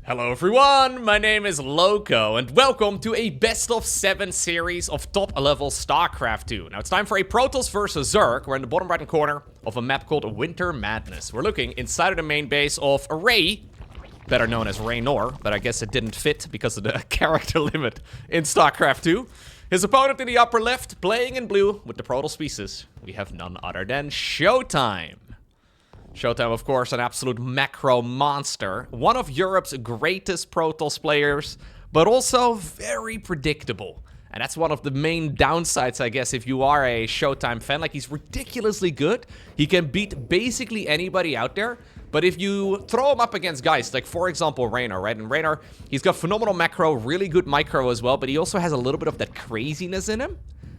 Hello everyone, my name is Lowko, and welcome to a best of 7 series of top level StarCraft 2. Now it's time for a Protoss versus Zerg. We're in the bottom right hand corner of a map called Winter Madness. We're looking inside of the main base of Ray, better known as Reynor, but I guess it didn't fit because of the character limit in StarCraft 2. His opponent in the upper left, playing in blue with the Protoss pieces, we have none other than ShoWTimE. ShoWTimE, of course, an absolute macro monster. One of Europe's greatest Protoss players, but also very predictable. And that's one of the main downsides, I guess, if you are a ShoWTimE fan. Like, he's ridiculously good. He can beat basically anybody out there. But if you throw him up against guys, like, for example, Reynor, right? And Reynor, he's got phenomenal macro, really good micro as well, but he also has a little bit of that craziness in him.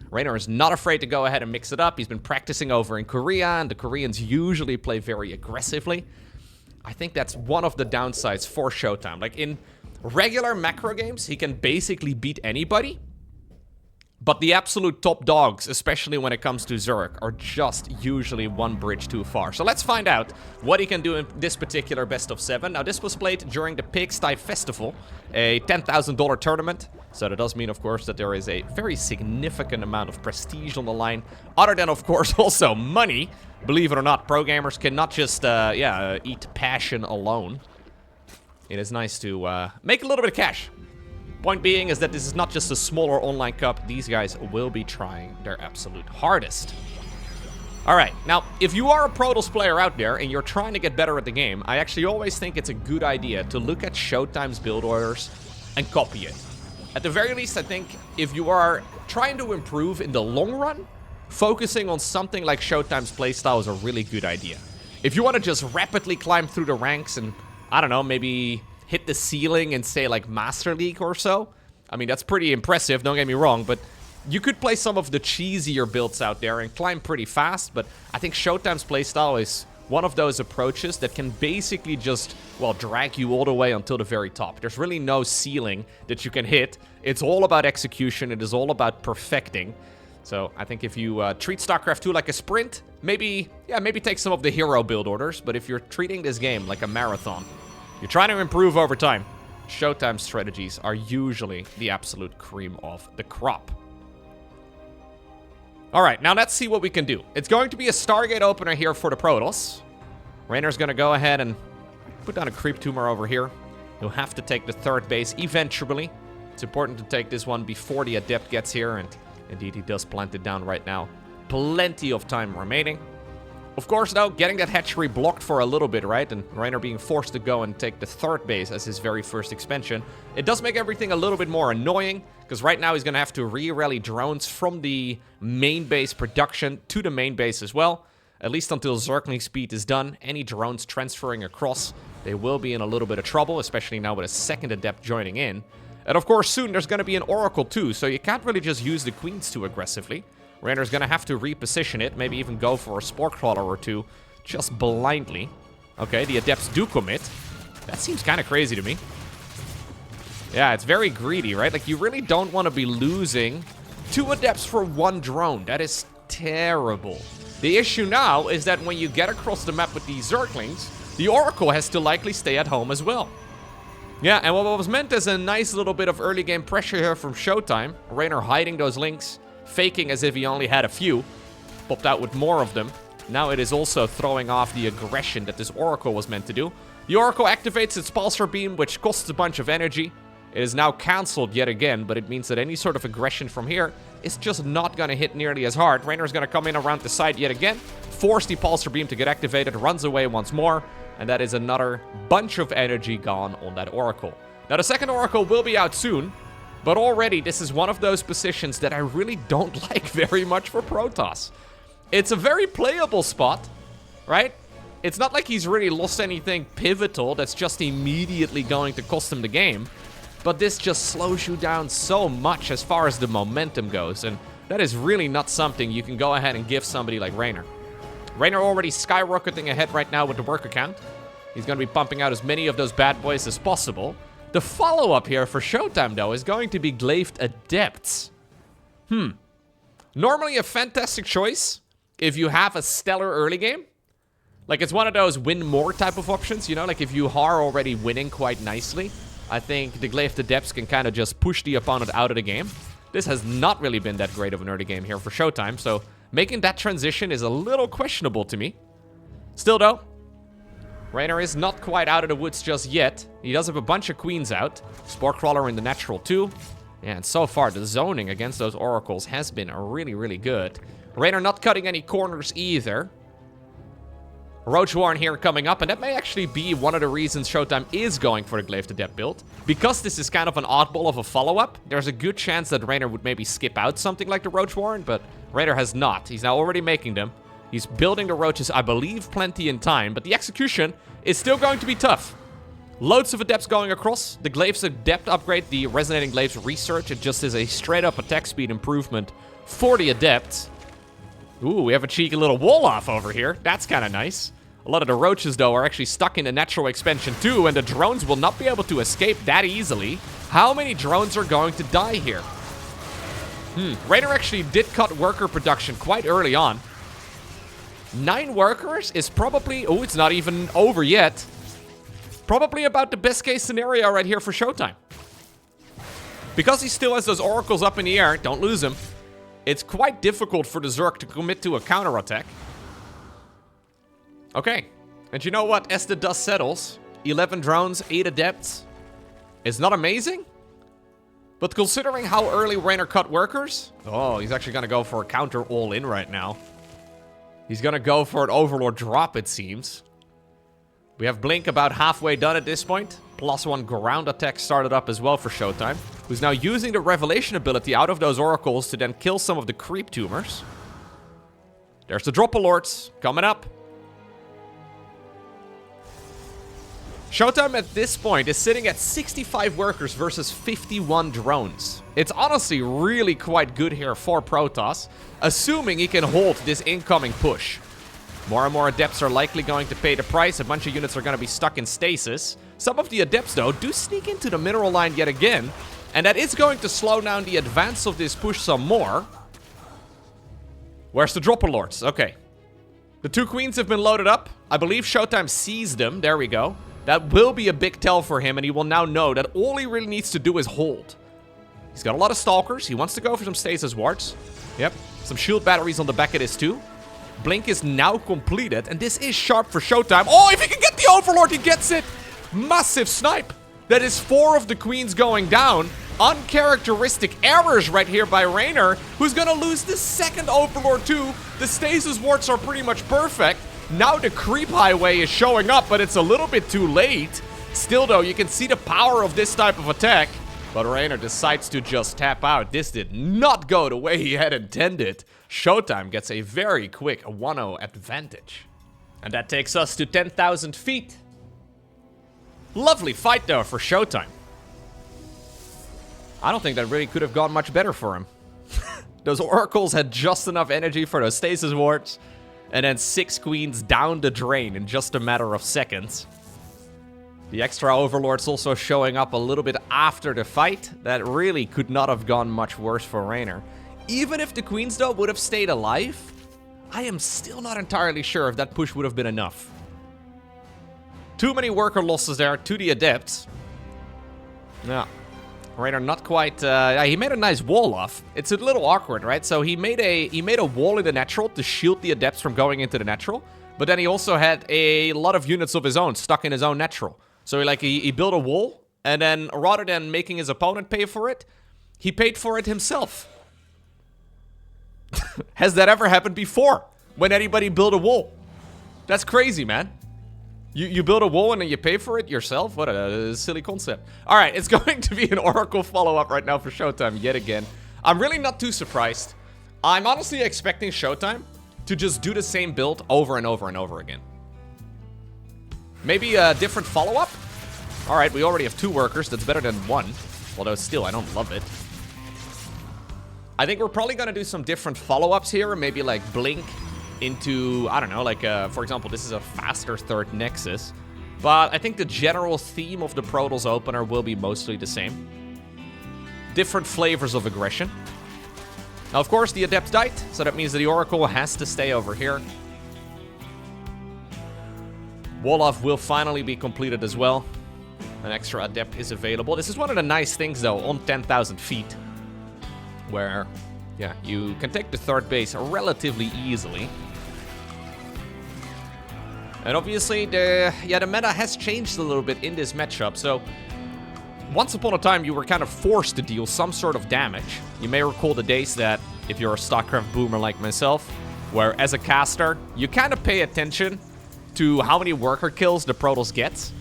Reynor is not afraid to go ahead and mix it up. He's been practicing over in Korea, and the Koreans usually play very aggressively. I think that's one of the downsides for ShoWTimE. Like, in regular macro games, he can basically beat anybody. But the absolute top dogs, especially when it comes to Zerg, are just usually one bridge too far. So let's find out what he can do in this particular best of 7. Now, this was played during the PiG Sty Festival, a $10,000 tournament. So that does mean, of course, that there is a very significant amount of prestige on the line. Other than, of course, also money. Believe it or not, pro gamers cannot just, eat passion alone. It is nice to make a little bit of cash. Point being is that this is not just a smaller online cup. These guys will be trying their absolute hardest. Alright, now, if you are a Protoss player out there and you're trying to get better at the game, I actually always think it's a good idea to look at ShoWTimE's build orders and copy it. At the very least, I think if you are trying to improve in the long run, focusing on something like ShoWTimE's playstyle is a really good idea. If you want to just rapidly climb through the ranks and, I don't know, maybe hit the ceiling in, say, like Master League or so, I mean, that's pretty impressive, don't get me wrong, but you could play some of the cheesier builds out there and climb pretty fast, but I think ShoWTimE's playstyle is one of those approaches that can basically just, well, drag you all the way until the very top. There's really no ceiling that you can hit. It's all about execution. It is all about perfecting. So I think if you treat StarCraft 2 like a sprint, maybe take some of the hero build orders, but if you're treating this game like a marathon, you're trying to improve over time, ShoWTimE strategies are usually the absolute cream of the crop. Alright, now let's see what we can do. It's going to be a Stargate opener here for the Protoss. Reynor's going to go ahead and put down a creep tumor over here. He'll have to take the third base eventually. It's important to take this one before the Adept gets here, and indeed he does plant it down right now. Plenty of time remaining. Of course, though, getting that hatchery blocked for a little bit, right? And Reynor being forced to go and take the third base as his very first expansion. It does make everything a little bit more annoying, because right now he's going to have to re-rally drones from the main base production to the main base as well. At least until Zergling speed is done. Any drones transferring across, they will be in a little bit of trouble, especially now with a second Adept joining in. And of course, soon there's going to be an Oracle too, so you can't really just use the Queens too aggressively. Reynor's gonna have to reposition it, maybe even go for a Spore Crawler or two, just blindly. Okay, the Adepts do commit. That seems kind of crazy to me. Yeah, it's very greedy, right? Like, you really don't want to be losing 2 Adepts for 1 drone. That is terrible. The issue now is that when you get across the map with these Zerglings, the Oracle has to likely stay at home as well. Yeah, and what was meant as a nice little bit of early game pressure here from ShoWTimE, Reynor hiding those links, faking as if he only had a few, popped out with more of them. Now it is also throwing off the aggression that this Oracle was meant to do. The Oracle activates its Pulsar Beam, which costs a bunch of energy. It is now cancelled yet again, but it means that any sort of aggression from here is just not going to hit nearly as hard. Reynor's going to come in around the side yet again, force the Pulsar Beam to get activated, runs away once more, and that is another bunch of energy gone on that Oracle. Now the second Oracle will be out soon, but already, this is one of those positions that I really don't like very much for Protoss. It's a very playable spot, right? It's not like he's really lost anything pivotal that's just immediately going to cost him the game. But this just slows you down so much as far as the momentum goes. And that is really not something you can go ahead and give somebody like Reynor. Reynor already skyrocketing ahead right now with the work account. He's going to be pumping out as many of those bad boys as possible. The follow-up here for ShoWTimE, though, is going to be Glaive Adepts. Normally a fantastic choice if you have a stellar early game. Like, it's one of those win more type of options, you know? Like, if you are already winning quite nicely, I think the Glaive to Depths can kind of just push the opponent out of the game. This has not really been that great of an early game here for ShoWTimE, so making that transition is a little questionable to me. Still, though, Reynor is not quite out of the woods just yet. He does have a bunch of queens out. Spore Crawler in the natural too. Yeah, and so far, the zoning against those oracles has been really, really good. Reynor not cutting any corners either. Roach Warren here coming up, and that may actually be one of the reasons ShoWTimE is going for the Glaive to Depth build. Because this is kind of an oddball of a follow-up, there's a good chance that Reynor would maybe skip out something like the Roach Warren, but Reynor has not. He's now already making them. He's building the roaches, I believe, plenty in time, but the execution is still going to be tough. Loads of adepts going across. The Glaive's Adept upgrade, the Resonating Glaives research, it just is a straight-up attack speed improvement for the adepts. Ooh, we have a cheeky little wall-off over here. That's kind of nice. A lot of the roaches, though, are actually stuck in the natural expansion, too, and the drones will not be able to escape that easily. How many drones are going to die here? Reynor actually did cut worker production quite early on. 9 workers is probably... Oh, it's not even over yet. Probably about the best case scenario right here for ShoWTimE. Because he still has those oracles up in the air, don't lose him. It's quite difficult for the Zerg to commit to a counterattack. Okay. And you know what? As the dust settles, 11 drones, 8 adepts. It's not amazing. But considering how early Reynor cut workers... Oh, he's actually going to go for a counter all-in right now. He's going to go for an Overlord drop, it seems. We have Blink about halfway done at this point. +1 ground attack started up as well for ShoWTimE, who's now using the Revelation ability out of those oracles to then kill some of the creep tumors. There's the drop alerts coming up. ShoWTimE at this point is sitting at 65 workers versus 51 drones. It's honestly really quite good here for Protoss, assuming he can hold this incoming push. More and more adepts are likely going to pay the price. A bunch of units are going to be stuck in stasis. Some of the adepts, though, do sneak into the mineral line yet again, and that is going to slow down the advance of this push some more. Where's the drop alerts? Okay. The 2 queens have been loaded up. I believe ShoWTimE sees them. There we go. That will be a big tell for him, and he will now know that all he really needs to do is hold. He's got a lot of stalkers. He wants to go for some stasis wards. Yep. Some shield batteries on the back of this too. Blink is now completed, and this is sharp for ShoWTimE. Oh, if he can get the Overlord, he gets it! Massive snipe. That is 4 of the queens going down. Uncharacteristic errors right here by Reynor, who's gonna lose the second Overlord too. The stasis wards are pretty much perfect. Now the creep highway is showing up, but it's a little bit too late. Still, though, you can see the power of this type of attack. But Reynor decides to just tap out. This did not go the way he had intended. ShoWTimE gets a very quick 1-0 advantage. And that takes us to 10,000 feet. Lovely fight, though, for ShoWTimE. I don't think that really could have gone much better for him. Those oracles had just enough energy for those stasis wards. And then 6 queens down the drain in just a matter of seconds. The extra overlords also showing up a little bit after the fight. That really could not have gone much worse for Reynor. Even if the queens, though, would have stayed alive, I am still not entirely sure if that push would have been enough. Too many worker losses there to the adepts. Yeah. Reynor not quite... he made a nice wall off. It's a little awkward, right? So he made a wall in the natural to shield the adepts from going into the natural. But then he also had a lot of units of his own stuck in his own natural. So he built a wall, and then rather than making his opponent pay for it, he paid for it himself. Has that ever happened before? When anybody built a wall? That's crazy, man. You build a wall and then you pay for it yourself? What a silly concept. Alright, it's going to be an Oracle follow-up right now for ShoWTimE yet again. I'm really not too surprised. I'm honestly expecting ShoWTimE to just do the same build over and over and over again. Maybe a different follow-up? Alright, we already have 2 workers. That's better than 1. Although still, I don't love it. I think we're probably going to do some different follow-ups here. Maybe like Blink into, I don't know, like, for example, this is a faster third Nexus. But I think the general theme of the Protoss opener will be mostly the same. Different flavors of aggression. Now, of course, the Adepts died, so that means that the Oracle has to stay over here. Wall-off will finally be completed as well. An extra adept is available. This is one of the nice things, though, on 10,000 feet. Where, yeah, you can take the third base relatively easily. And obviously, the meta has changed a little bit in this matchup. So, once upon a time, you were kind of forced to deal some sort of damage. You may recall the days that, if you're a StarCraft boomer like myself, where as a caster, you kind of pay attention to how many worker kills the Protoss gets.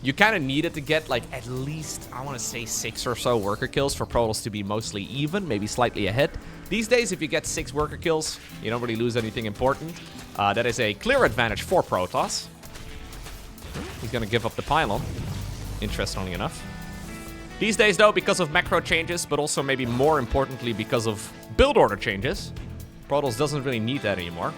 You kind of needed to get, like, at least, I want to say 6 or so worker kills for Protoss to be mostly even, maybe slightly ahead. These days, if you get 6 worker kills, you don't really lose anything important. That is a clear advantage for Protoss. He's going to give up the pylon, interestingly enough. These days, though, because of macro changes, but also maybe more importantly because of build order changes, Protoss doesn't really need that anymore.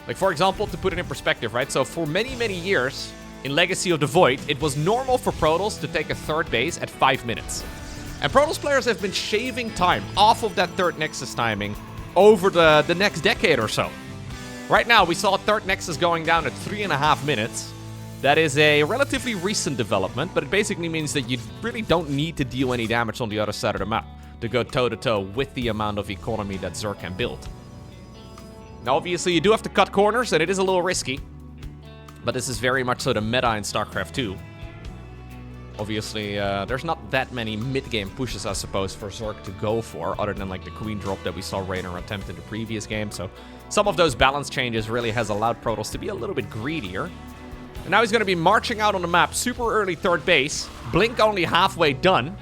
Like, for example, to put it in perspective, right? So for many, many years, in Legacy of the Void, it was normal for Protoss to take a third base at 5 minutes. And Protoss players have been shaving time off of that third Nexus timing over the next decade or so. Right now, we saw third Nexus going down at 3.5 minutes. That is a relatively recent development, but it basically means that you really don't need to deal any damage on the other side of the map to go toe-to-toe with the amount of economy that Zerg can build. Now, obviously, you do have to cut corners, and it is a little risky. But this is very much so the meta in StarCraft 2. Obviously, there's not that many mid-game pushes, I suppose, for Zerg to go for, other than, like, the Queen drop that we saw Reynor attempt in the previous game. So, some of those balance changes really has allowed Protoss to be a little bit greedier. And now he's going to be marching out on the map, super early third base. Blink only halfway done.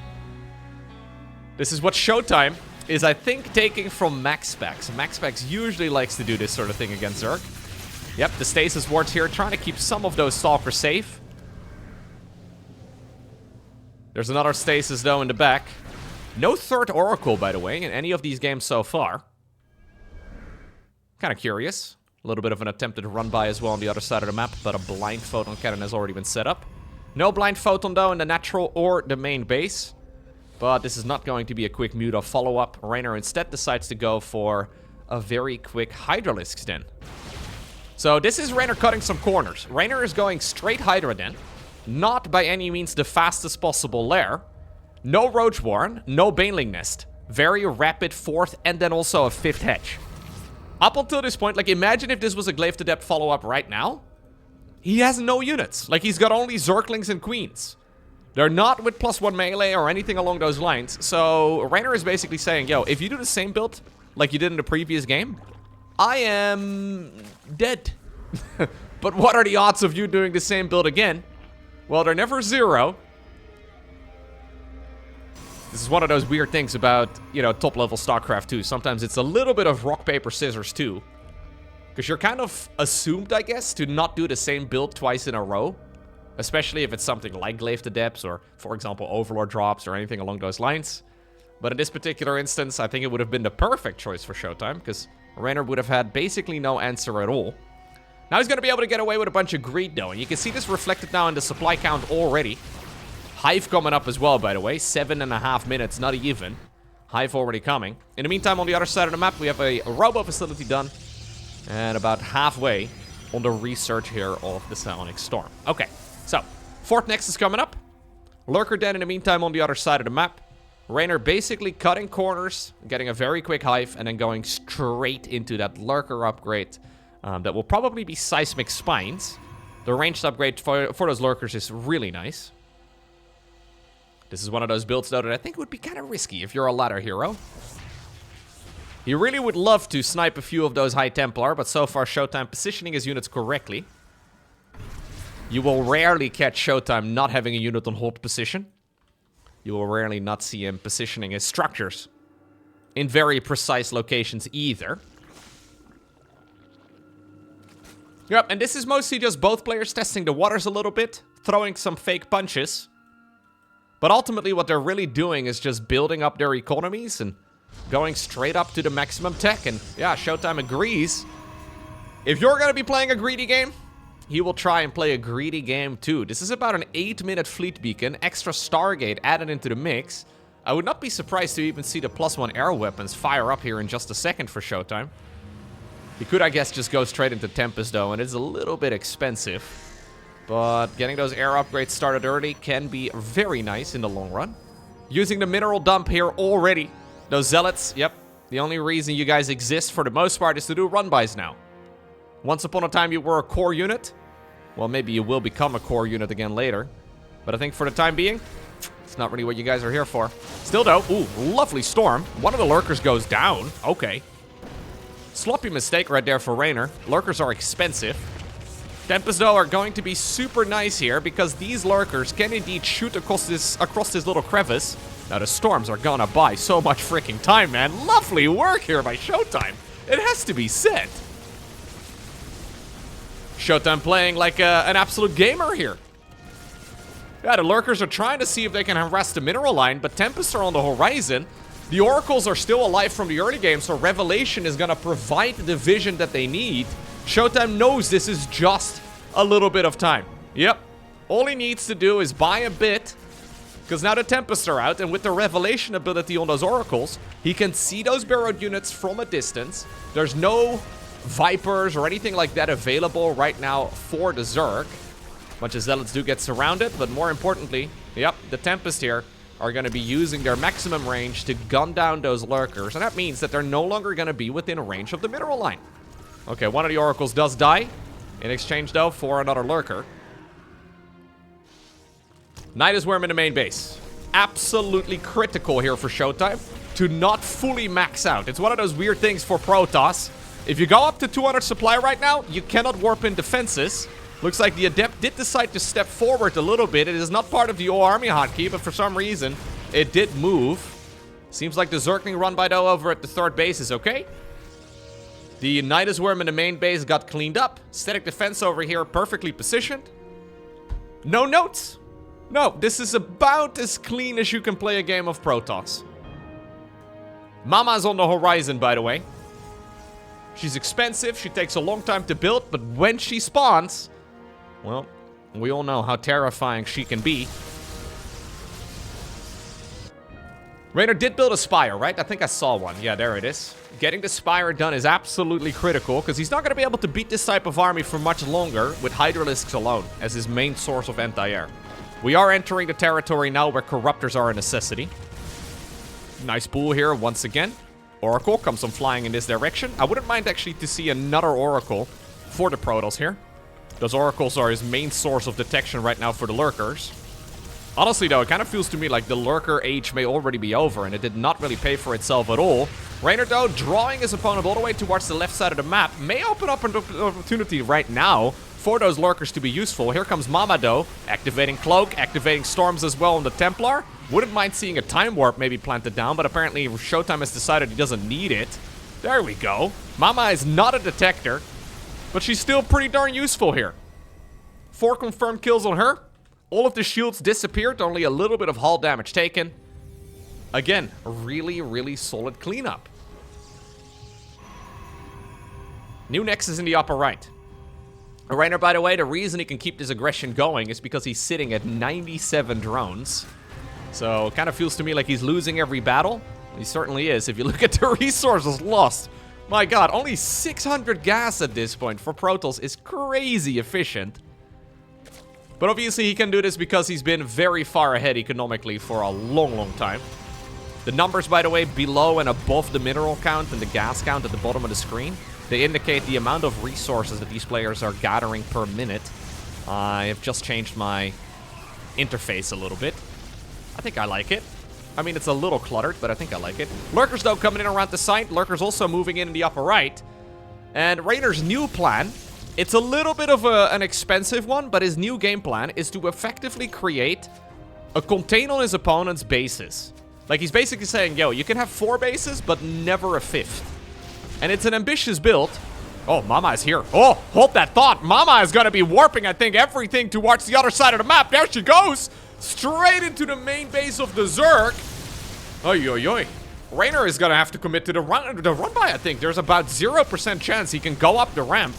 This is what ShoWTimE is, I think, taking from MaxSpecs. MaxSpecs usually likes to do this sort of thing against Zerg. Yep, the stasis wards here, trying to keep some of those stalkers safe. There's another stasis, though, in the back. No third Oracle, by the way, in any of these games so far. Kind of curious. A little bit of an attempted run-by as well on the other side of the map, but a blind photon cannon has already been set up. No blind photon, though, in the natural or the main base. But this is not going to be a quick Muta follow-up. Reynor instead decides to go for a very quick Hydralisk then. So this is Reynor cutting some corners. Reynor is going straight Hydra then. Not by any means the fastest possible lair. No Roach Warren, no Baneling Nest. Very rapid fourth and then also a fifth hedge. Up until this point, like, imagine if this was a Glaive to Depth follow-up right now. He has no units. Like, he's got only Zerglings and Queens. They're not with +1 melee or anything along those lines. So Reynor is basically saying, yo, if you do the same build like you did in the previous game, I am dead. But what are the odds of you doing the same build again? Well, they're never 0. This is one of those weird things about, you know, top-level StarCraft 2. Sometimes it's a little bit of rock, paper, scissors, too. Because you're kind of assumed, I guess, to not do the same build twice in a row. Especially if it's something like Glaive to Depths or, for example, Overlord drops or anything along those lines. But in this particular instance, I think it would have been the perfect choice for ShoWTimE, because Reynor would have had basically no answer at all. Now he's going to be able to get away with a bunch of greed, though. And you can see this reflected now in the supply count already. Hive coming up as well, by the way. 7.5 minutes, not even. Hive already coming. In the meantime, on the other side of the map, we have a robo facility done. And about halfway on the research here of the Psionic Storm. Okay, so fourth Nexus coming up. Lurker Den in the meantime on the other side of the map. Reynor basically cutting corners, getting a very quick Hive, and then going straight into that Lurker upgrade. That will probably be Seismic Spines. The ranged upgrade for those Lurkers is really nice. This is one of those builds, though, that I think would be kind of risky if you're a ladder hero. He really would love to snipe a few of those High Templar, but so far ShoWTimE positioning his units correctly. You will rarely catch ShoWTimE not having a unit on hold position. You will rarely not see him positioning his structures in very precise locations either. Yep, and this is mostly just both players testing the waters a little bit, throwing some fake punches. But ultimately what they're really doing is just building up their economies and going straight up to the maximum tech. And yeah, ShoWTimE agrees. If you're going to be playing a greedy game, he will try and play a greedy game too. This is about an 8-minute fleet beacon, extra Stargate added into the mix. I would not be surprised to even see the +1 air weapons fire up here in just a second for ShoWTimE. He could, I guess, just go straight into Tempest, though, and it's a little bit expensive. But getting those air upgrades started early can be very nice in the long run. Using the mineral dump here already. Those zealots, yep. The only reason you guys exist for the most part is to do run-bys now. Once upon a time you were a core unit. Well, maybe you will become a core unit again later. But I think for the time being, it's not really what you guys are here for. Still though, ooh, lovely storm. One of the lurkers goes down. Okay. Sloppy mistake right there for Reynor. Lurkers are expensive. Tempest though are going to be super nice here because these lurkers can indeed shoot across this little crevice. Now the storms are gonna buy so much freaking time, man. Lovely work here by ShoWTimE. It has to be said. ShoWTimE playing like an absolute gamer here. Yeah, the lurkers are trying to see if they can harass the mineral line, but Tempests are on the horizon. The oracles are still alive from the early game, so Revelation is gonna provide the vision that they need. ShoWTimE knows this is just a little bit of time. Yep. All he needs to do is buy a bit, because now the Tempests are out, and with the Revelation ability on those oracles, he can see those burrowed units from a distance. There's no Vipers or anything like that available right now for the Zerg. A bunch of Zealots do get surrounded, but more importantly, yep, the Tempest here are going to be using their maximum range to gun down those lurkers, and that means that they're no longer going to be within range of the mineral line. Okay, one of the oracles does die. In exchange, though, for another lurker. Nidus Worm in the main base. Absolutely critical here for ShoWTimE to not fully max out. It's one of those weird things for Protoss. If you go up to 200 supply right now, you cannot warp in defenses. Looks like the Adept did decide to step forward a little bit. It is not part of the O army hotkey, but for some reason, it did move. Seems like the Zergling run by though over at the third base is okay. The Nidus Worm in the main base got cleaned up. Static defense over here perfectly positioned. No notes. No, this is about as clean as you can play a game of Protoss. Mama's on the horizon, by the way. She's expensive, she takes a long time to build, but when she spawns, well, we all know how terrifying she can be. Reynor did build a Spire, right? I think I saw one. Yeah, there it is. Getting the Spire done is absolutely critical, because he's not going to be able to beat this type of army for much longer with Hydralisks alone as his main source of anti-air. We are entering the territory now where Corruptors are a necessity. Nice pool here once again. Oracle comes on flying in this direction. I wouldn't mind actually to see another Oracle for the Protoss here. Those Oracles are his main source of detection right now for the Lurkers. Honestly though, it kind of feels to me like the Lurker age may already be over, and it did not really pay for itself at all. Reynor though, drawing his opponent all the way towards the left side of the map, may open up an opportunity right now for those Lurkers to be useful. Here comes Mama though, activating Cloak, activating Storms as well on the Templar. Wouldn't mind seeing a Time Warp maybe planted down, but apparently ShoWTimE has decided he doesn't need it. There we go. Mama is not a detector, but she's still pretty darn useful here. 4 confirmed kills on her. All of the shields disappeared, only a little bit of hull damage taken. Again, a really, really solid cleanup. New Nexus in the upper right. Reynor, by the way, the reason he can keep this aggression going is because he's sitting at 97 drones. So, it kind of feels to me like he's losing every battle. He certainly is. If you look at the resources lost, my god, only 600 gas at this point for Protoss is crazy efficient. But obviously he can do this because he's been very far ahead economically for a long, long time. The numbers, by the way, below and above the mineral count and the gas count at the bottom of the screen, they indicate the amount of resources that these players are gathering per minute. I have just changed my interface a little bit. I think I like it. I mean, it's a little cluttered, but I think I like it. Lurkers, though, coming in around the site. Lurkers also moving in the upper right. And Reynor's new plan, it's a little bit of an expensive one, but his new game plan is to effectively create a contain on his opponent's bases. Like, he's basically saying, yo, you can have 4 bases, but never a 5th. And it's an ambitious build. Oh, Mama is here. Oh, hold that thought. Mama is going to be warping, I think, everything towards the other side of the map. There she goes. Straight into the main base of the Zerg. Oy, oy, oy. Reynor is going to have to commit to the run by, I think. There's about 0% chance he can go up the ramp.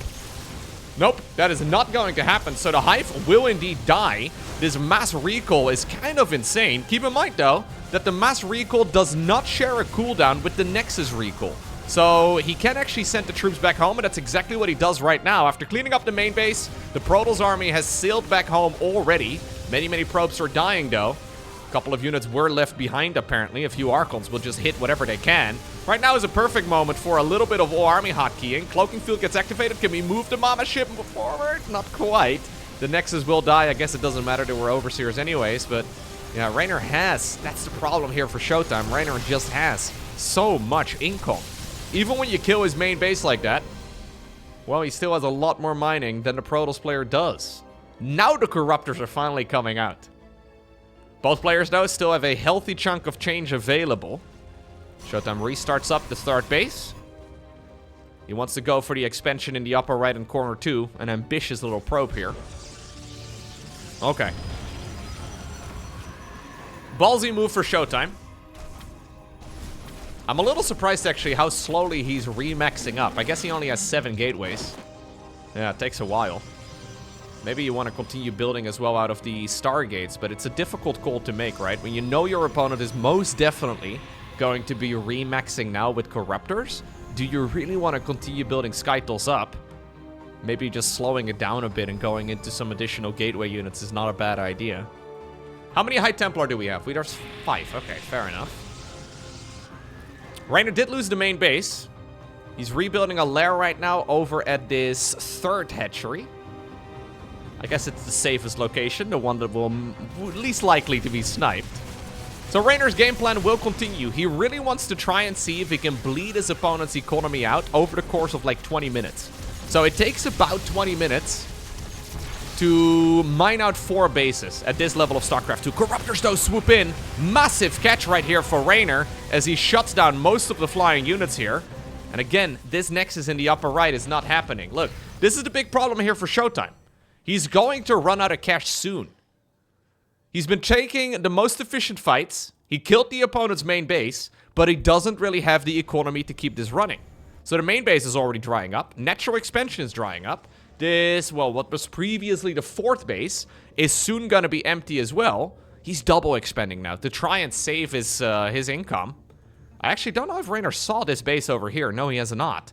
Nope, that is not going to happen. So the Hive will indeed die. This mass recall is kind of insane. Keep in mind, though, that the mass recall does not share a cooldown with the Nexus recall. So he can actually send the troops back home, and that's exactly what he does right now. After cleaning up the main base, the Protoss army has sailed back home already. Many probes are dying, though. A couple of units were left behind, apparently. A few Archons will just hit whatever they can. Right now is a perfect moment for a little bit of all-army hotkeying. Cloaking Field gets activated. Can we move the Mama ship forward? Not quite. The Nexus will die. I guess it doesn't matter. They were Overseers anyways, but... yeah, Reynor has... that's the problem here for ShoWTimE. Reynor just has so much income. Even when you kill his main base like that, well, he still has a lot more mining than the Protoss player does. Now the Corruptors are finally coming out. Both players, though, still have a healthy chunk of change available. ShoWTimE restarts up the start base. He wants to go for the expansion in the upper right-hand corner, too. An ambitious little probe here. Okay. Ballsy move for ShoWTimE. I'm a little surprised, actually, how slowly he's remaxing up. I guess he only has 7 gateways. Yeah, it takes a while. Maybe you want to continue building as well out of the Stargates, but it's a difficult call to make, right? When you know your opponent is most definitely going to be remaxing now with Corruptors, do you really want to continue building Skytles up? Maybe just slowing it down a bit and going into some additional gateway units is not a bad idea. How many High Templar do we have? There's 5. Okay, fair enough. Reynor did lose the main base. He's rebuilding a lair right now over at this 3rd hatchery. I guess it's the safest location, the one that will least likely to be sniped. So Reynor's game plan will continue. He really wants to try and see if he can bleed his opponent's economy out over the course of like 20 minutes. So it takes about 20 minutes to mine out 4 bases at this level of StarCraft 2. Corruptors, though, swoop in. Massive catch right here for Reynor as he shuts down most of the flying units here. And again, this Nexus in the upper right is not happening. Look, this is the big problem here for ShoWTimE. He's going to run out of cash soon. He's been taking the most efficient fights. He killed the opponent's main base, but he doesn't really have the economy to keep this running. So the main base is already drying up. Natural expansion is drying up. This, well, what was previously the 4th base is soon going to be empty as well. He's double expanding now to try and save his income. I actually don't know if Reynor saw this base over here. No, he has not.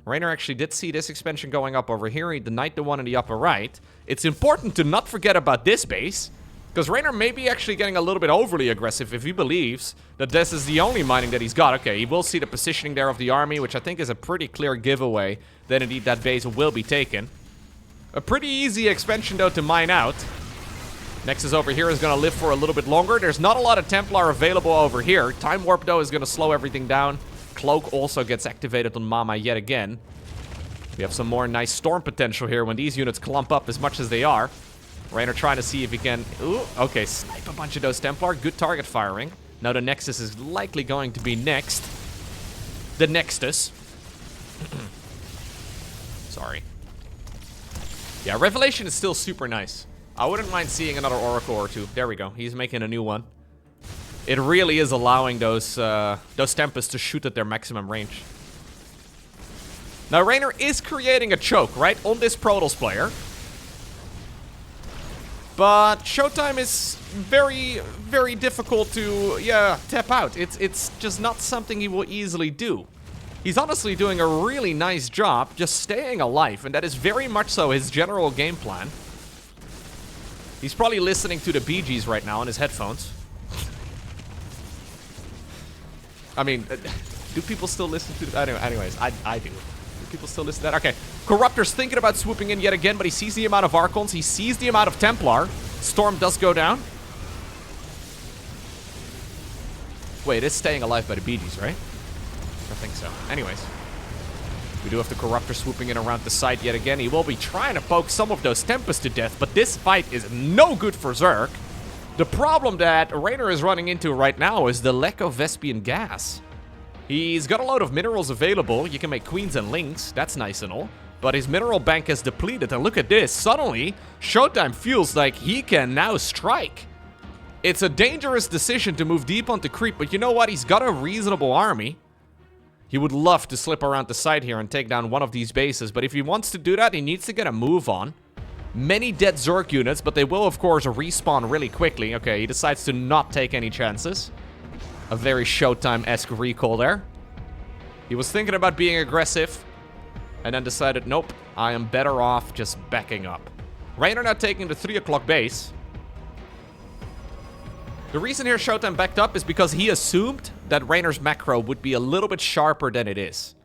Reynor actually did see this expansion going up over here. He denied the one in the upper right. It's important to not forget about this base, because Reynor may be actually getting a little bit overly aggressive if he believes that this is the only mining that he's got. Okay, he will see the positioning there of the army, which I think is a pretty clear giveaway that indeed that base will be taken. A pretty easy expansion, though, to mine out. Nexus over here is going to live for a little bit longer. There's not a lot of Templar available over here. Time Warp, though, is going to slow everything down. Cloak also gets activated on Mama yet again. We have some more nice storm potential here when these units clump up as much as they are. Reynor trying to see if he can... ooh, okay, snipe a bunch of those Templar. Good target firing. Now the Nexus is likely going to be next. The Nexus. Sorry. Yeah, Revelation is still super nice. I wouldn't mind seeing another Oracle or 2. There we go. He's making a new one. It really is allowing those Tempests to shoot at their maximum range. Now, Reynor is creating a choke, right, on this Protoss player. But ShoWTimE is very, very difficult to, yeah, tap out. It's just not something he will easily do. He's honestly doing a really nice job just staying alive, and that is very much so his general game plan. He's probably listening to the Bee Gees right now on his headphones. I mean, do people still listen to... anyways, I do. Do people still listen to that? Okay. Corruptor's thinking about swooping in yet again, but he sees the amount of Archons. He sees the amount of Templar. Storm does go down. Wait, it's staying alive by the Bee Gees, right? I think so. Anyways. We do have the Corruptor swooping in around the site yet again. He will be trying to poke some of those Tempests to death, but this fight is no good for Zerg. The problem that Reynor is running into right now is the lack of Vespian gas. He's got a load of minerals available. You can make queens and links. That's nice and all. But his mineral bank is depleted. And look at this. Suddenly, ShoWTimE feels like he can now strike. It's a dangerous decision to move deep onto creep, but you know what? He's got a reasonable army. He would love to slip around the side here and take down one of these bases. But if he wants to do that, he needs to get a move on. Many dead Zerg units, but they will, of course, respawn really quickly. Okay, he decides to not take any chances. A very ShoWTimE-esque recall there. He was thinking about being aggressive, and then decided, nope, I am better off just backing up. Reynor now taking the 3 o'clock base. The reason here ShoWTimE backed up is because he assumed that Reynor's macro would be a little bit sharper than it is.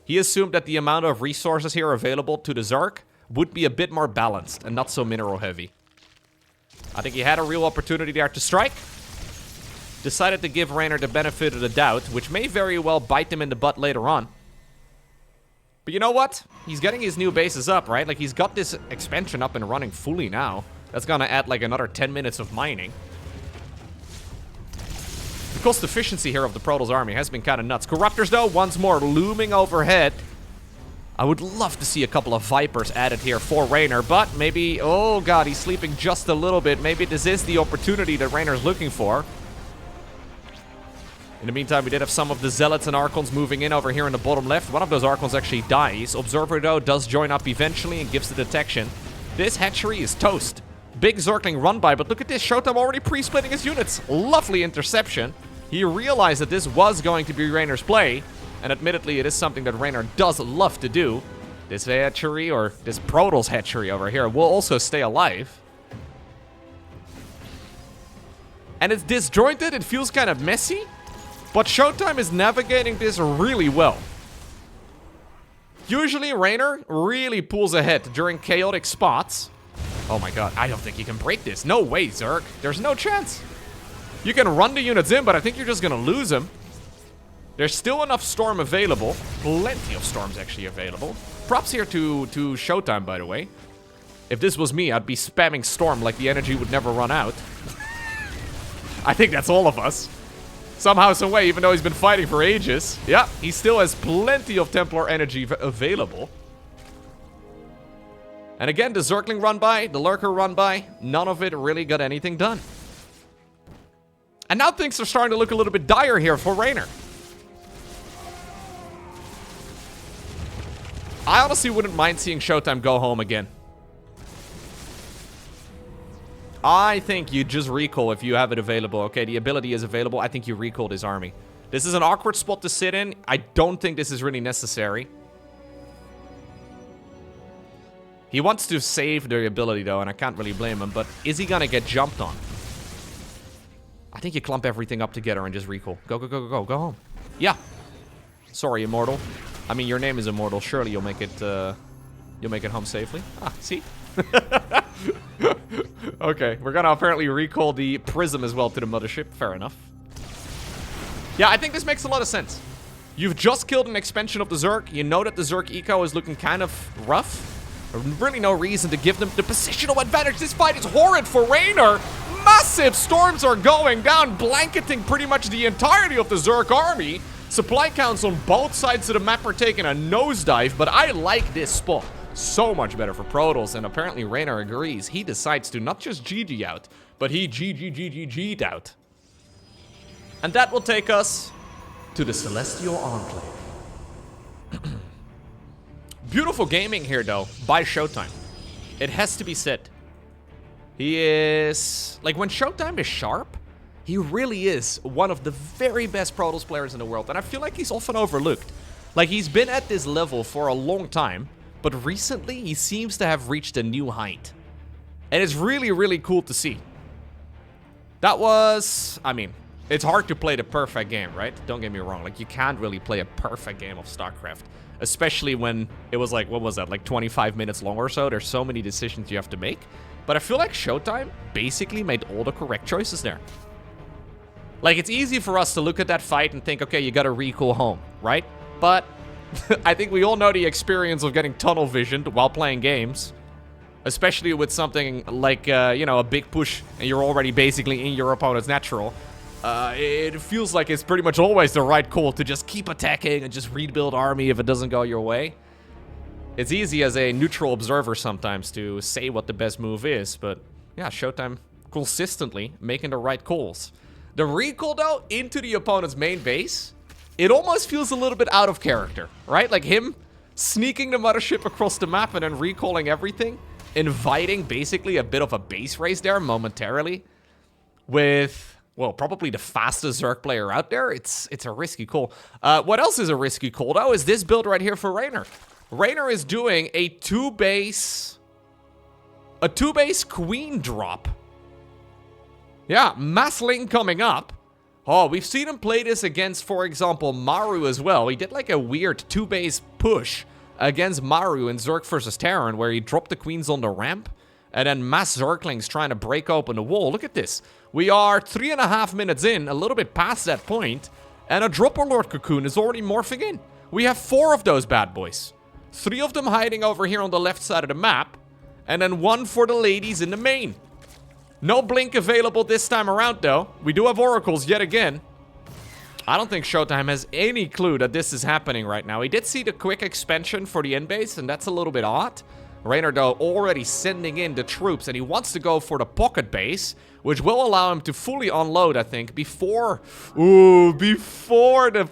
He assumed that the amount of resources here available to the Zerg would be a bit more balanced and not so mineral heavy. I think he had a real opportunity there to strike. Decided to give Reynor the benefit of the doubt, which may very well bite him in the butt later on. But you know what? He's getting his new bases up, right? Like, he's got this expansion up and running fully now. That's gonna add like another 10 minutes of mining. The cost efficiency here of the Protoss army has been kind of nuts. Corruptors, though, once more looming overhead. I would love to see a couple of Vipers added here for Reynor, but maybe... Oh, God, he's sleeping just a little bit. Maybe this is the opportunity that Reynor's looking for. In the meantime, we did have some of the Zealots and Archons moving in over here in the bottom left. One of those Archons actually dies. Observer, though, does join up eventually and gives the detection. This hatchery is toast. Big Zergling run by, but look at this. ShoWTimE already pre-splitting his units. Lovely interception. He realized that this was going to be Reynor's play, and admittedly, it is something that Reynor does love to do. This hatchery, or this Protoss hatchery over here, will also stay alive. And it's disjointed, it feels kind of messy, but ShoWTimE is navigating this really well. Usually, Reynor really pulls ahead during chaotic spots. Oh my god, I don't think you can break this. No way, Zerg. There's no chance. You can run the units in, but I think you're just gonna lose them. There's still enough storm available. Plenty of storms actually available. Props here to ShoWTimE, by the way. If this was me, I'd be spamming storm like the energy would never run out. I think that's all of us. Somehow, some way, even though he's been fighting for ages. Yeah, he still has plenty of Templar energy available. And again, the Zergling run by, the Lurker run by, none of it really got anything done. And now things are starting to look a little bit dire here for Reynor. I honestly wouldn't mind seeing ShoWTimE go home again. I think you just recall if you have it available. Okay, the ability is available. I think you recall this army. This is an awkward spot to sit in. I don't think this is really necessary. He wants to save the ability, though, and I can't really blame him. But is he gonna get jumped on? I think you clump everything up together and just recall. Go, go, go, go, go. Go home. Yeah. Sorry, Immortal. I mean, your name is Immortal. Surely you'll make it home safely. Ah, see? Okay, we're gonna apparently recall the Prism as well to the mothership. Fair enough. Yeah, I think this makes a lot of sense. You've just killed an expansion of the Zerg. You know that the Zerg eco is looking kind of rough. Really no reason to give them the positional advantage. This fight is horrid for Reynor. Massive storms are going down, blanketing pretty much the entirety of the Zerg army. Supply counts on both sides of the map are taking a nosedive, but I like this spot. So much better for Protoss, and apparently Reynor agrees. He decides to not just GG out, but he GG'd out. And that will take us to the Celestial Enclave. Beautiful gaming here, though, by ShoWTimE. It has to be said. He is... Like, when ShoWTimE is sharp, he really is one of the very best Protoss players in the world, and I feel like he's often overlooked. Like, he's been at this level for a long time, but recently he seems to have reached a new height. And it's really, really cool to see. That was... I mean, it's hard to play the perfect game, right? Don't get me wrong. Like, you can't really play a perfect game of StarCraft. Especially when it was like, what was that? Like 25 minutes long or so. There's so many decisions you have to make. But I feel like ShoWTimE basically made all the correct choices there. Like, it's easy for us to look at that fight and think, okay, you gotta recall home, right? But I think we all know the experience of getting tunnel visioned while playing games. Especially with something like, you know, a big push and you're already basically in your opponent's natural. It feels like it's pretty much always the right call to just keep attacking and just rebuild army if it doesn't go your way. It's easy as a neutral observer sometimes to say what the best move is, but yeah, ShoWTimE consistently making the right calls. The recall, though, into the opponent's main base, it almost feels a little bit out of character, right? Like him sneaking the mothership across the map and then recalling everything, inviting basically a bit of a base race there momentarily with well, probably the fastest Zerg player out there. It's a risky call. What else is a risky call, though, is this build right here for Reynor. Reynor is doing a two-base queen drop. Yeah, Massling coming up. Oh, we've seen him play this against, for example, Maru as well. He did like a weird two-base push against Maru in Zerg versus Terran, where he dropped the queens on the ramp, and then mass Zerglings trying to break open the wall. Look at this. We are 3.5 minutes in, a little bit past that point, and a Dropper Lord Cocoon is already morphing in. We have 4 of those bad boys. 3 of them hiding over here on the left side of the map, and then 1 for the ladies in the main. No blink available this time around, though. We do have oracles yet again. I don't think ShoWTimE has any clue that this is happening right now. He did see the quick expansion for the end base, and that's a little bit odd. Reynor, though, already sending in the troops, and he wants to go for the pocket base, which will allow him to fully unload, I think, before the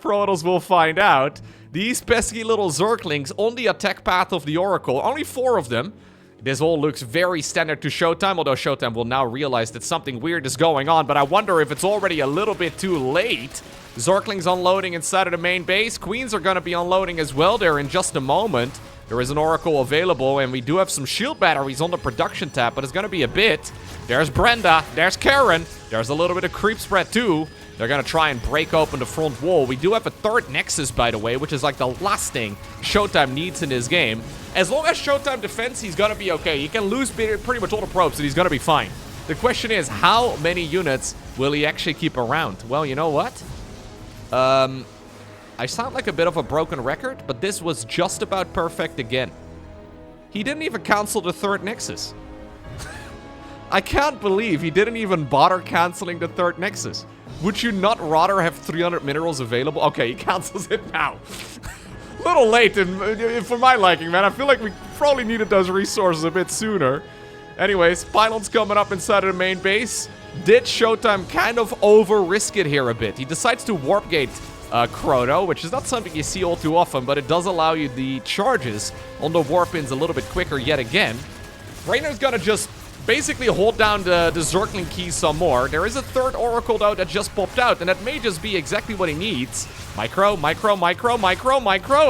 Protoss will find out. These pesky little Zerglings on the attack path of the Oracle, only 4 of them. This all looks very standard to ShoWTimE, although ShoWTimE will now realize that something weird is going on, but I wonder if it's already a little bit too late. Zerglings unloading inside of the main base. Queens are going to be unloading as well there in just a moment. There is an Oracle available, and we do have some shield batteries on the production tab, but it's going to be a bit. There's Brenda. There's Karen. There's a little bit of creep spread, too. They're going to try and break open the front wall. We do have a 3rd Nexus, by the way, which is like the last thing ShoWTimE needs in this game. As long as ShoWTimE defends, he's going to be okay. He can lose pretty much all the probes, and he's going to be fine. The question is, how many units will he actually keep around? Well, you know what? I sound like a bit of a broken record, but this was just about perfect again. He didn't even cancel the 3rd Nexus. I can't believe he didn't even bother canceling the 3rd Nexus. Would you not rather have 300 minerals available? Okay, he cancels it now. A little late for my liking, man. I feel like we probably needed those resources a bit sooner. Anyways, pylons coming up inside of the main base. Did ShoWTimE kind of over-risk it here a bit? He decides to warp gate Chrono, which is not something you see all too often, but it does allow you the charges on the warp-ins a little bit quicker yet again. Reynor's gonna just basically hold down the Zergling keys some more. There is a 3rd Oracle, though, that just popped out, and that may just be exactly what he needs. Micro.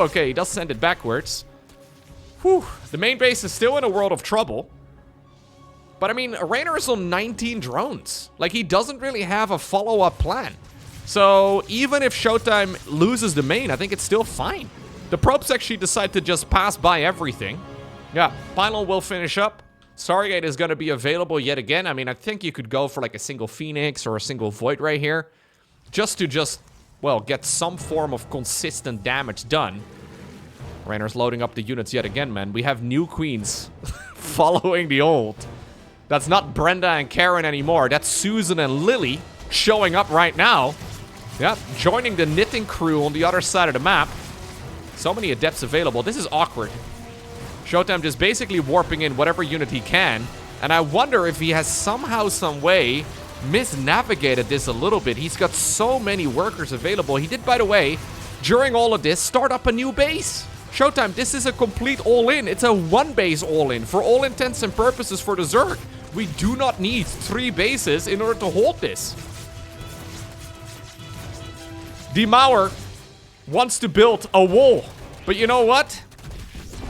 Okay, he does send it backwards. Whew. The main base is still in a world of trouble. But, I mean, Reynor is on 19 drones. Like, he doesn't really have a follow-up plan. So, even if ShoWTimE loses the main, I think it's still fine. The probes actually decide to just pass by everything. Yeah, pylon will finish up. Stargate is going to be available yet again. I mean, I think you could go for, like, a single Phoenix or a single Void right here. Just to well, get some form of consistent damage done. Reynor's loading up the units yet again, man. We have new queens following the old. That's not Brenda and Karen anymore. That's Susan and Lily showing up right now. Yep, joining the knitting crew on the other side of the map. So many adepts available. This is awkward. ShoWTimE just basically warping in whatever unit he can. And I wonder if he has somehow, some way, misnavigated this a little bit. He's got so many workers available. He did, by the way, during all of this, start up a new base. ShoWTimE, this is a complete all-in. It's a 1 base all-in for all intents and purposes for the Zerg. We do not need 3 bases in order to hold this. Demauer wants to build a wall. But you know what?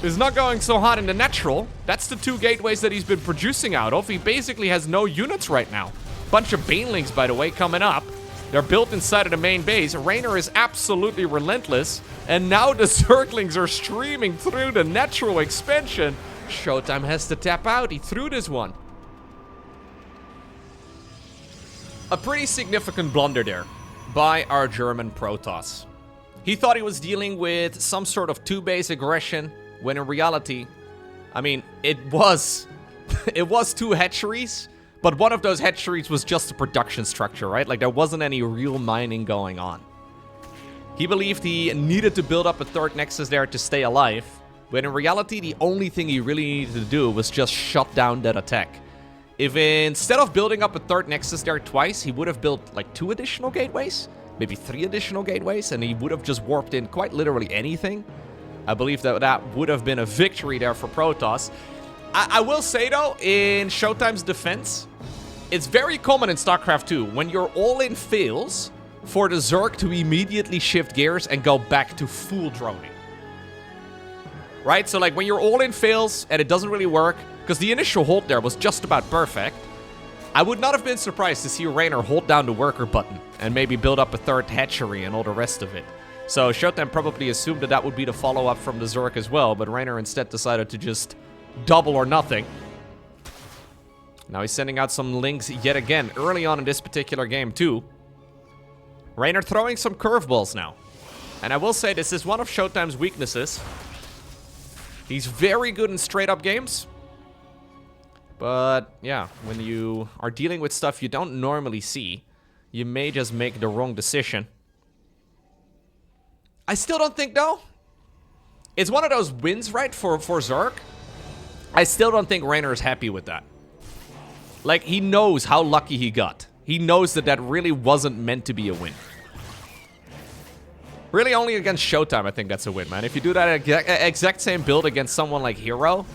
It's not going so hot in the natural. That's the 2 gateways that he's been producing out of. He basically has no units right now. Bunch of Banelings, by the way, coming up. They're built inside of the main base. Reynor is absolutely relentless. And now the Zerglings are streaming through the natural expansion. ShoWTimE has to tap out. He threw this one. A pretty significant blunder there by our German Protoss. He thought he was dealing with some sort of 2-base aggression, when in reality, I mean, it was 2 hatcheries, but one of those hatcheries was just a production structure, right? Like, there wasn't any real mining going on. He believed he needed to build up a 3rd Nexus there to stay alive, when in reality, the only thing he really needed to do was just shut down that attack. If instead of building up a 3rd Nexus there twice, he would have built like 2 additional gateways, maybe 3 additional gateways, and he would have just warped in quite literally anything. I believe that that would have been a victory there for Protoss. I will say, though, in ShoWTimE's defense, It's very common in StarCraft 2 when your all-in fails for the Zerg to immediately shift gears and go back to full droning. Right? So like when your all-in fails and it doesn't really work, because the initial hold there was just about perfect, I would not have been surprised to see Reynor hold down the worker button and maybe build up a third hatchery and all the rest of it. So ShoWTimE probably assumed that that would be the follow-up from the Zerg as well, but Reynor instead decided to just double or nothing. Now he's sending out some links yet again, early on in this particular game too. Reynor throwing some curveballs now. And I will say this is one of ShoWTimE's weaknesses. He's very good in straight-up games. But, yeah, when you are dealing with stuff you don't normally see, you may just make the wrong decision. I still don't think, though. It's one of those wins, right, for Zerg. I still don't think Reynor is happy with that. Like, he knows how lucky he got. He knows that that really wasn't meant to be a win. Really, only against ShoWTimE, I think that's a win, man. If you do that exact same build against someone like Hero,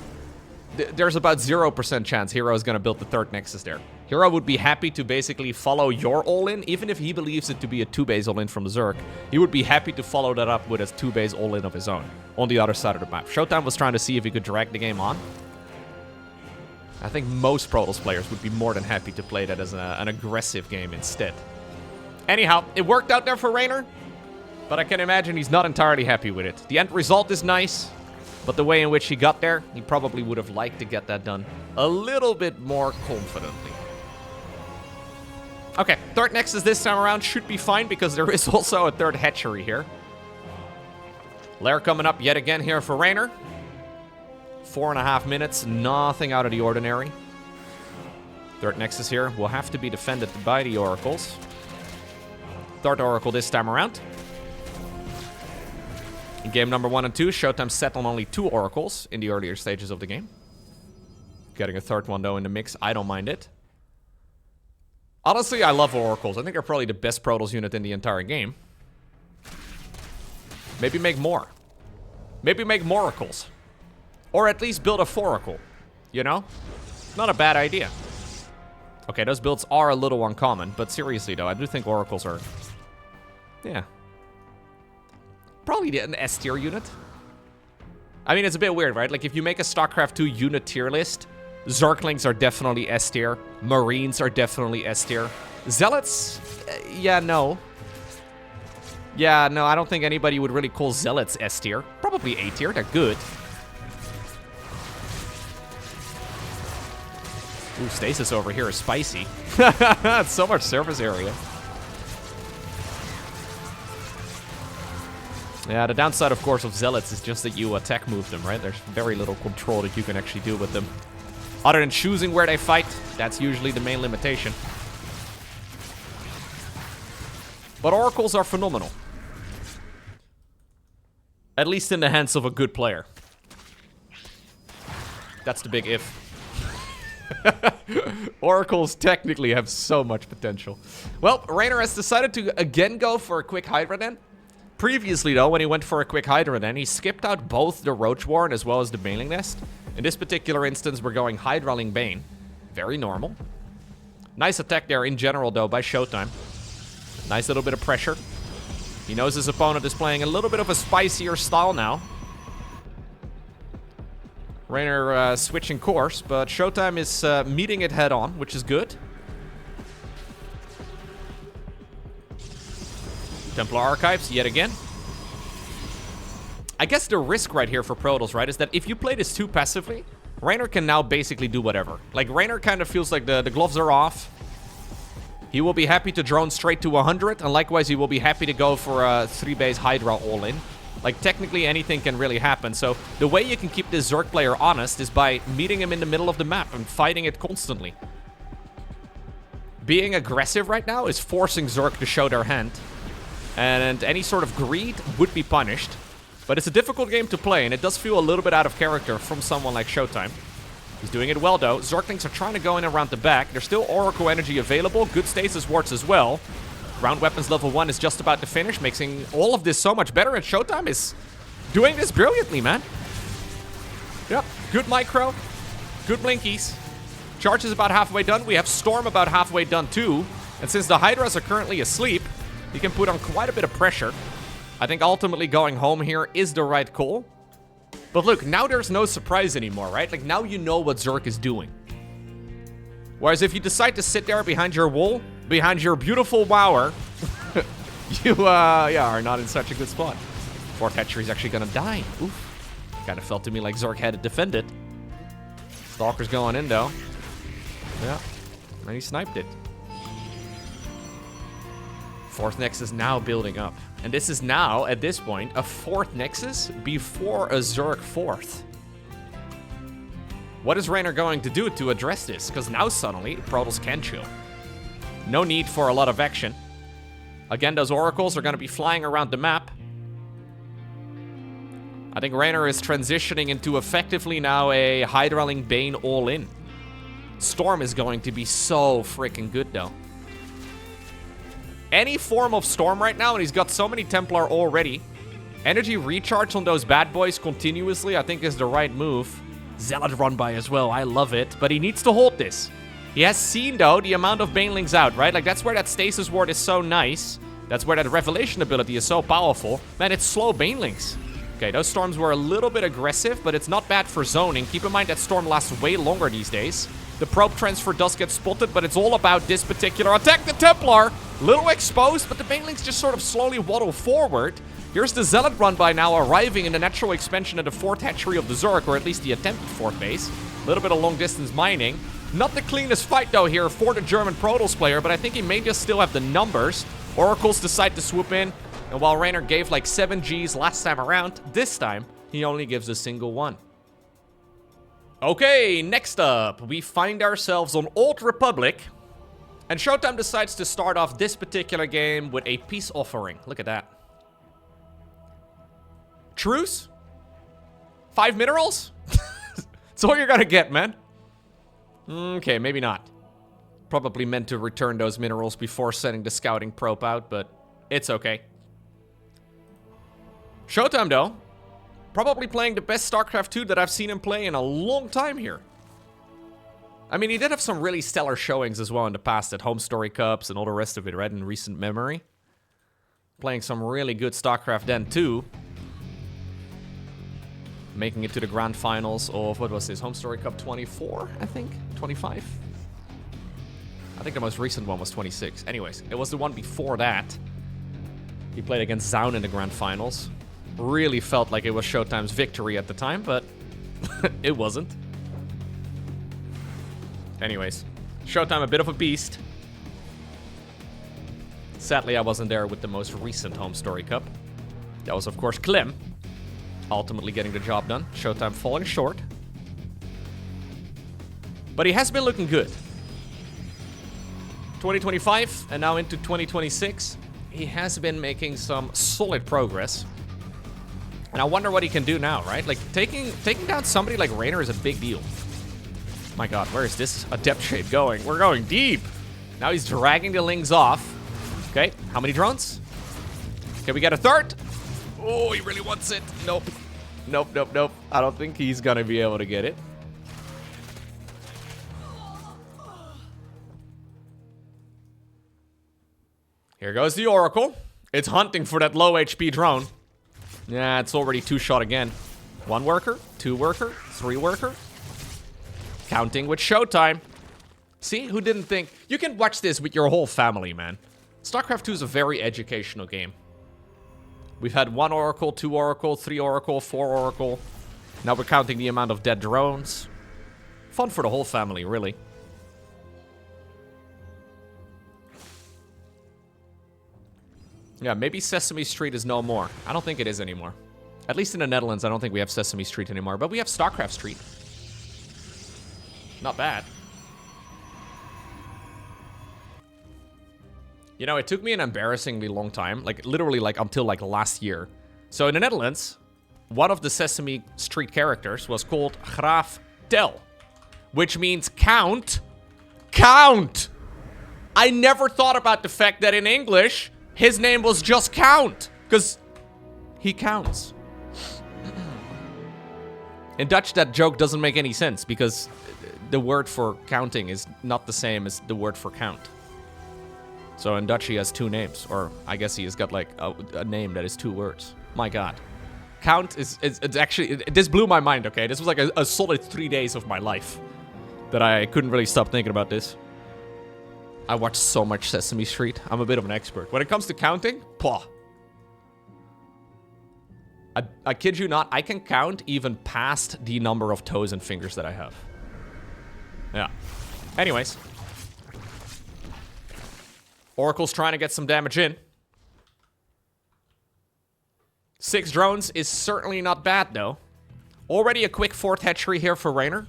there's about 0% chance Hero is going to build the third Nexus there. Hero would be happy to basically follow your all-in, even if he believes it to be a 2-base all-in from the Zerg. He would be happy to follow that up with a 2-base all-in of his own on the other side of the map. ShoWTimE was trying to see if he could drag the game on. I think most Protoss players would be more than happy to play that as an aggressive game instead. Anyhow, it worked out there for Reynor, but I can imagine he's not entirely happy with it. The end result is nice, but the way in which he got there, he probably would have liked to get that done a little bit more confidently. Okay, third Nexus this time around should be fine because there is also a third hatchery here. Lair coming up yet again here for Reynor. 4.5 minutes, nothing out of the ordinary. Third Nexus here will have to be defended by the Oracles. Third Oracle this time around. In game number 1 and 2, ShoWTimE set on only 2 Oracles in the earlier stages of the game. Getting a third one, though, in the mix, I don't mind it. Honestly, I love Oracles. I think they're probably the best Protoss unit in the entire game. Maybe make more. Maybe make more Oracles. Or at least build a 4-Oracle. You know? Not a bad idea. Okay, those builds are a little uncommon, but seriously, though, I do think Oracles are... yeah. Probably an S tier unit. I mean, it's a bit weird, right? Like, if you make a StarCraft 2 unit tier list, Zerglings are definitely S tier. Marines are definitely S tier. Zealots? Yeah, no. Yeah, no, I don't think anybody would really call Zealots S tier. Probably A tier, they're good. Ooh, Stasis over here is spicy. So much surface area. Yeah, the downside, of course, of Zealots is just that you attack move them, right? There's very little control that you can actually do with them. Other than choosing where they fight, that's usually the main limitation. But Oracles are phenomenal. At least in the hands of a good player. That's the big if. Oracles technically have so much potential. Well, Reynor has decided to again go for a quick Hydra then. Previously, though, when he went for a quick Hydra then, he skipped out both the Roach Warren as well as the Baneling Nest. In this particular instance, we're going Hydraling Bane. Very normal. Nice attack there in general, though, by ShoWTimE. Nice little bit of pressure. He knows his opponent is playing a little bit of a spicier style now. Reynor switching course, but ShoWTimE is meeting it head on, which is good. Templar Archives, yet again. I guess the risk right here for Protoss, right, is that if you play this too passively, Reynor can now basically do whatever. Like, Reynor kind of feels like the gloves are off. He will be happy to drone straight to 100, and likewise he will be happy to go for a 3-base Hydra all-in. Like, technically anything can really happen, so the way you can keep this Zerg player honest is by meeting him in the middle of the map and fighting it constantly. Being aggressive right now is forcing Zerg to show their hand, and any sort of greed would be punished. But it's a difficult game to play, and it does feel a little bit out of character from someone like ShoWTimE. He's doing it well, though. Zerglings are trying to go in around the back. There's still Oracle energy available. Good stasis wards as well. Ground weapons level 1 is just about to finish, making all of this so much better, and ShoWTimE is doing this brilliantly, man. Yep, good micro, good blinkies. Charge is about halfway done. We have Storm about halfway done too. And since the Hydras are currently asleep, he can put on quite a bit of pressure. I think ultimately going home here is the right call. But look, now there's no surprise anymore, right? Like, now you know what Zerg is doing. Whereas if you decide to sit there behind your wall, behind your beautiful Wower, you, are not in such a good spot. Fourth hatchery's actually gonna die. Oof. Kind of felt to me like Zerg had to defend it. Stalker's going in, though. Yeah. And he sniped it. Fourth Nexus now building up. And this is now, at this point, a fourth Nexus before a Zerg fourth. What is Reynor going to do to address this? Because now suddenly, Protoss can chill. No need for a lot of action. Again, those oracles are going to be flying around the map. I think Reynor is transitioning into effectively now a Hydraling Bane all-in. Storm is going to be so freaking good, though. Any form of Storm right now, and he's got so many Templar already. Energy recharge on those bad boys continuously, I think, is the right move. Zealot run by as well, I love it. But he needs to hold this. He has seen, though, the amount of Banelings out, right? Like, that's where that Stasis Ward is so nice. That's where that Revelation ability is so powerful. Man, it's slow Banelings. Okay, those Storms were a little bit aggressive, but it's not bad for zoning. Keep in mind that Storm lasts way longer these days. The probe transfer does get spotted, but it's all about this particular attack. The Templar, little exposed, but the Banelings just sort of slowly waddle forward. Here's the Zealot run by now arriving in the natural expansion of the fourth hatchery of the Zerg, or at least the attempted fourth base. A little bit of long distance mining. Not the cleanest fight though here for the German Protoss player, but I think he may just still have the numbers. Oracles decide to swoop in, and while Reynor gave like 7 Gs last time around, this time he only gives a single one. Okay, next up, we find ourselves on Old Republic. And ShoWTimE decides to start off this particular game with a peace offering. Look at that. Truce? 5 minerals? That's all you're gonna get, man. Okay, maybe not. Probably meant to return those minerals before sending the scouting probe out, but it's okay. ShoWTimE, though. Probably playing the best StarCraft 2 that I've seen him play in a long time here. I mean, he did have some really stellar showings as well in the past at Home Story Cups and all the rest of it, right, in recent memory. Playing some really good StarCraft then, too. Making it to the grand finals of, what was this, Home Story Cup 24, I think? 25? I think the most recent one was 26. Anyways, it was the one before that. He played against Zaun in the grand finals. Really felt like it was ShoWTimE's victory at the time, but it wasn't. Anyways, ShoWTimE, a bit of a beast. Sadly, I wasn't there with the most recent Home Story Cup. That was, of course, Clem. Ultimately getting the job done. ShoWTimE falling short. But he has been looking good. 2025 and now into 2026. He has been making some solid progress. And I wonder what he can do now, right? Like, taking down somebody like Reynor is a big deal. My god, where is this Adept Shade going? We're going deep. Now he's dragging the Lings off. Okay, how many drones? Can we get a third? Oh, he really wants it. Nope. Nope, nope, nope. I don't think he's gonna be able to get it. Here goes the Oracle. It's hunting for that low HP drone. Yeah, it's already 2-shot again. 1 worker, 2 worker, 3 worker. Counting with ShoWTimE. See, who didn't think? You can watch this with your whole family, man. StarCraft 2 is a very educational game. We've had 1 Oracle, 2 Oracle, 3 Oracle, 4 Oracle. Now we're counting the amount of dead drones. Fun for the whole family, really. Yeah, maybe Sesame Street is no more. I don't think it is anymore. At least in the Netherlands, I don't think we have Sesame Street anymore. But we have StarCraft Street. Not bad. You know, it took me an embarrassingly long time. Like, literally, like, until, like, last year. So, in the Netherlands, one of the Sesame Street characters was called Graaf Tel. Which means count. Count! I never thought about the fact that in English, his name was just Count. Because he counts. In Dutch, that joke doesn't make any sense. Because the word for counting is not the same as the word for count. So in Dutch he has 2 names, or I guess he has got like a name that is 2 words. My god. Count it's actually, this blew my mind, okay? This was like a solid 3 days of my life that I couldn't really stop thinking about this. I watched so much Sesame Street. I'm a bit of an expert. When it comes to counting, pah. I kid you not, I can count even past the number of toes and fingers that I have. Yeah. Anyways. Oracle's trying to get some damage in. 6 drones is certainly not bad, though. Already a quick 4th hatchery here for Reynor.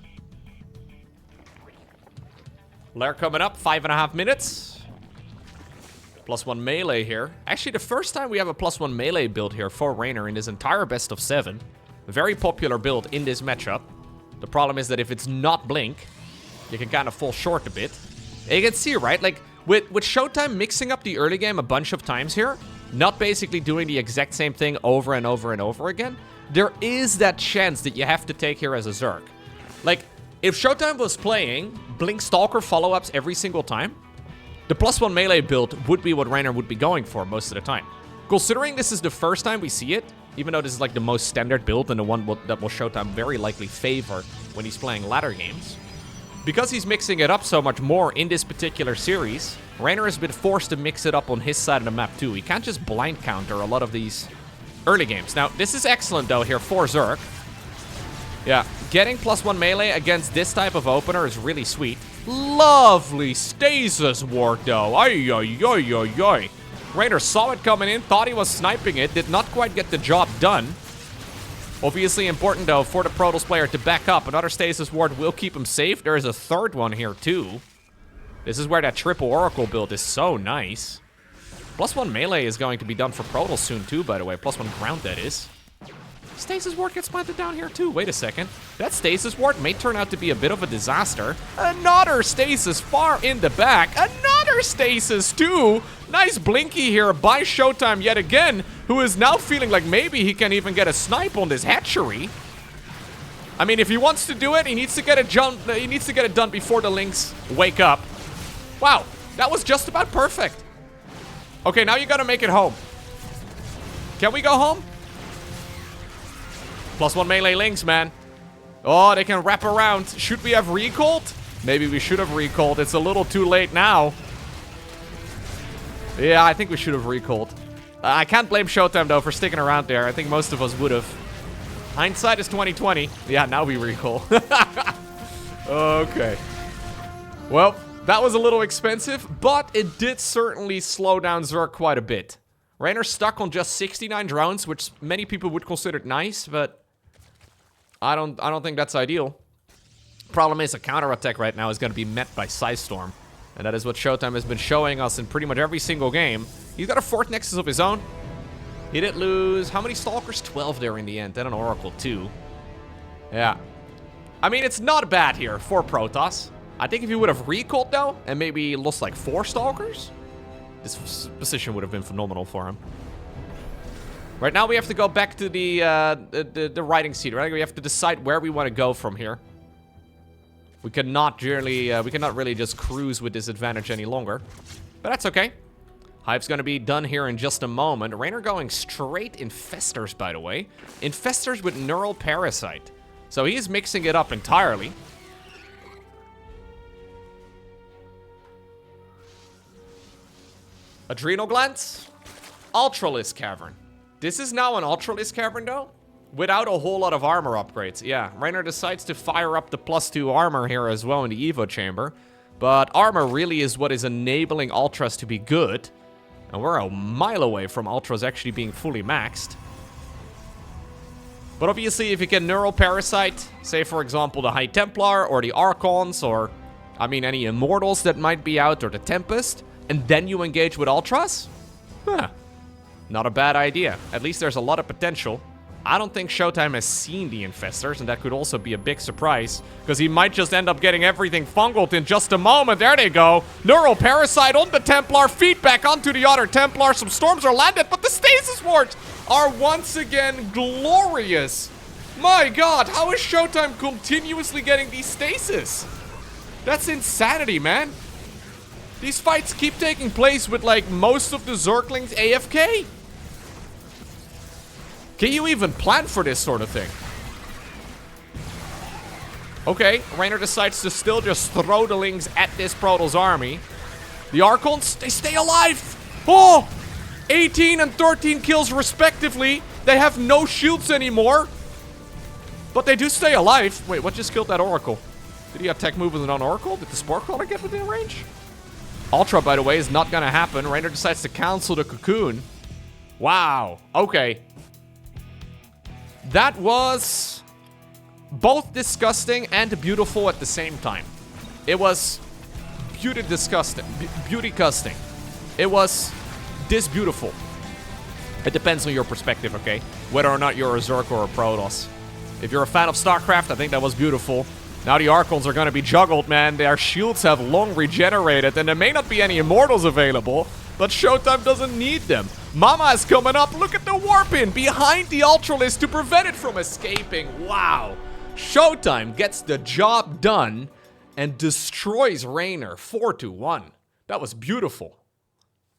Lair coming up, 5.5 minutes. +1 melee here. Actually, the first time we have a +1 melee build here for Reynor in this entire best of 7. A very popular build in this matchup. The problem is that if it's not Blink, you can kind of fall short a bit. And you can see, right? Like, with ShoWTimE mixing up the early game a bunch of times here, not basically doing the exact same thing over and over and over again, there is that chance that you have to take here as a Zerg. Like, if ShoWTimE was playing Blink Stalker follow-ups every single time, the +1 melee build would be what Reynor would be going for most of the time. Considering this is the first time we see it, even though this is like the most standard build and the one that will ShoWTimE very likely favor when he's playing ladder games, because he's mixing it up so much more in this particular series, Reynor has been forced to mix it up on his side of the map too. He can't just blind counter a lot of these early games. Now, this is excellent though here for Zerg. Yeah, getting +1 melee against this type of opener is really sweet. Lovely stasis ward though. Ay, ay, ay, ay, ay. Reynor saw it coming in, thought he was sniping it, did not quite get the job done. Obviously important though for the Protoss player to back up. Another stasis ward will keep him safe. There is a 3rd one here too. This is where that triple Oracle build is so nice. +1 melee is going to be done for Protoss soon too, by the way. +1 ground, that is. Stasis ward gets planted down here too. Wait a second. That stasis ward may turn out to be a bit of a disaster. Another stasis far in the back. Another stasis too. Nice blinky here by ShoWTimE yet again, who is now feeling like maybe he can even get a snipe on this hatchery. I mean, if he wants to do it, he needs to get it done before the Lynx wake up. Wow, that was just about perfect. Okay, now you gotta make it home. Can we go home? +1 melee Lynx, man. Oh, they can wrap around. Should we have recalled? Maybe we should have recalled. It's a little too late now. Yeah, I think we should have recalled. I can't blame ShoWTimE, though, for sticking around there. I think most of us would have. Hindsight is 20/20. Yeah, now we recall. Okay. Well, that was a little expensive, but it did certainly slow down Zerg quite a bit. Reynor stuck on just 69 drones, which many people would consider nice, but I don't think that's ideal. Problem is, a counterattack right now is going to be met by Psystorm. And that is what ShoWTimE has been showing us in pretty much every single game. He's got a 4th Nexus of his own. He did lose, how many Stalkers? 12 there in the end, and an Oracle too. Yeah. I mean, it's not bad here for Protoss. I think if he would have recalled though, and maybe lost like 4 Stalkers, this position would have been phenomenal for him. Right now we have to go back to the riding seat, right? We have to decide where we want to go from here. We cannot really just cruise with this advantage any longer. But that's okay. Hive's gonna be done here in just a moment. Reynor going straight Infestors, by the way. Infestors with Neural Parasite. So he's mixing it up entirely. Adrenal Glands. Ultralisk Cavern. This is now an Ultralisk Cavern, though, without a whole lot of armor upgrades. Yeah, Reynor decides to fire up the +2 armor here as well in the Evo chamber. But armor really is what is enabling Ultras to be good. And we're a mile away from Ultras actually being fully maxed. But obviously, if you get Neural Parasite, say for example the High Templar or the Archons or, I mean, any Immortals that might be out or the Tempest, and then you engage with Ultras? Huh. Not a bad idea. At least there's a lot of potential. I don't think ShoWTimE has seen the Infestors, and that could also be a big surprise, because he might just end up getting everything fungled in just a moment. There they go. Neural Parasite on the Templar, feedback onto the other Templar. Some storms are landed, but the Stasis Wards are once again glorious. My god, how is ShoWTimE continuously getting these Stasis? That's insanity, man. These fights keep taking place with, like, most of the Zerglings AFK. Can you even plan for this sort of thing? Okay, Reynor decides to still just throw the Lings at this Protoss army. The Archons, they stay alive! Oh! 18 and 13 kills respectively. They have no shields anymore. But they do stay alive. Wait, what just killed that Oracle? Did he attack move with an Oracle? Did the Spore Crawler get within range? Ultra, by the way, is not gonna happen. Reynor decides to cancel the Cocoon. Wow. Okay. That was both disgusting and beautiful at the same time. It was beauty disgusting. Beauty gusting. It was this beautiful. It depends on your perspective, okay? Whether or not you're a Zerg or a Protoss. If you're a fan of StarCraft, I think that was beautiful. Now the Archons are gonna be juggled, man. Their shields have long regenerated, and there may not be any Immortals available, but ShoWTimE doesn't need them. Mama is coming up. Look at the warp in behind the Ultralisk to prevent it from escaping. Wow. ShoWTimE gets the job done and destroys Reynor 4-1. That was beautiful.